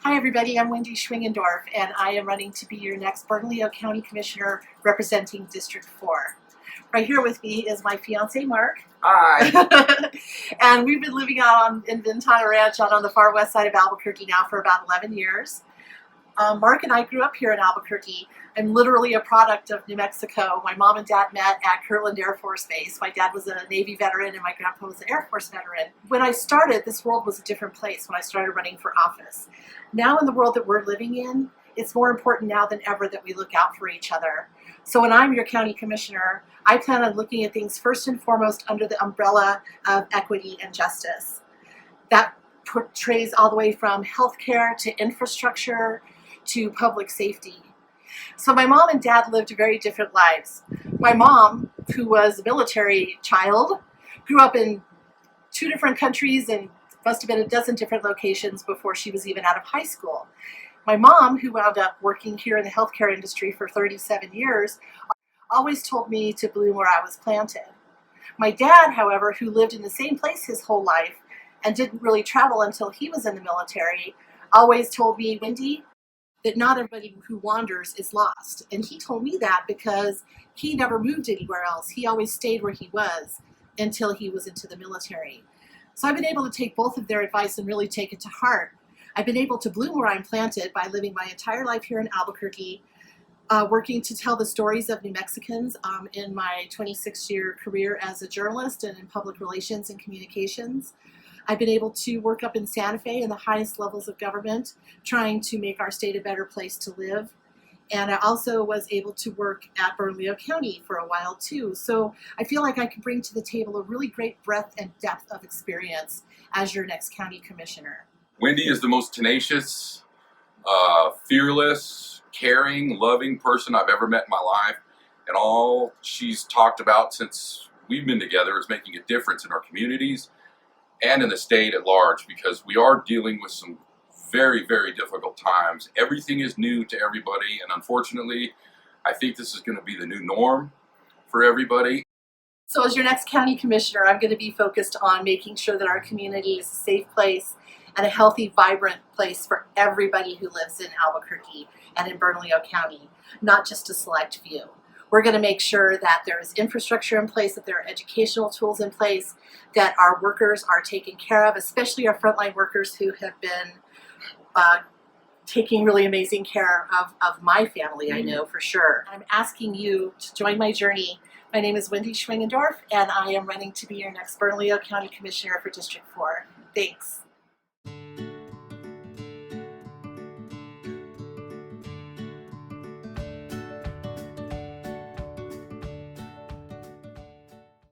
Hi everybody, I'm Wende and I am running to be your next Bernalillo County Commissioner representing District 4. Right here with me is my fiance Mark. Hi. And we've been living out in Ventana Ranch out on the far west side of Albuquerque now for about 11 years. Mark and I grew up here in Albuquerque. I'm literally a product of New Mexico. My mom and dad met at Kirtland Air Force Base. My dad was a Navy veteran and my grandpa was an Air Force veteran. When I started, this world was a different place when I started running for office. Now in the world that we're living in, it's more important now than ever that we look out for each other. So when I'm your county commissioner, I plan on looking at things first and foremost under the umbrella of equity and justice. That portrays all the way from healthcare to infrastructure to public safety. So my mom and dad lived very different lives. My mom, who was a military child, grew up in 2 different countries and must have been a dozen different locations before she was even out of high school. My mom, who wound up working here in the healthcare industry for 37 years, always told me to bloom where I was planted. My dad, however, who lived in the same place his whole life and didn't really travel until he was in the military, always told me, Wendy, that not everybody who wanders is lost. And he told me that because he never moved anywhere else. He always stayed where he was until he was into the military. So I've been able to take both of their advice and really take it to heart. I've been able to bloom where I'm planted by living my entire life here in Albuquerque, working to tell the stories of New Mexicans in my 26-year career as a journalist and in public relations and communications. I've been able to work up in Santa Fe in the highest levels of government, trying to make our state a better place to live. And I also was able to work at Bernalillo County for a while too. So I feel like I can bring to the table a really great breadth and depth of experience as your next county commissioner. Wendy is the most tenacious, fearless, caring, loving person I've ever met in my life. And all she's talked about since we've been together is making a difference in our communities and in the state at large, because we are dealing with some very, very difficult times. Everything is new to everybody, and unfortunately, I think this is going to be the new norm for everybody. So as your next county commissioner, I'm going to be focused on making sure that our community is a safe place and a healthy, vibrant place for everybody who lives in Albuquerque and in Bernalillo County, not just a select few. We're going to make sure that there is infrastructure in place, that there are educational tools in place, that our workers are taken care of, especially our frontline workers who have been taking really amazing care of my family, I know for sure. I'm asking you to join my journey. My name is Wende and I am running to be your next Bernalillo County Commissioner for District 4. Thanks.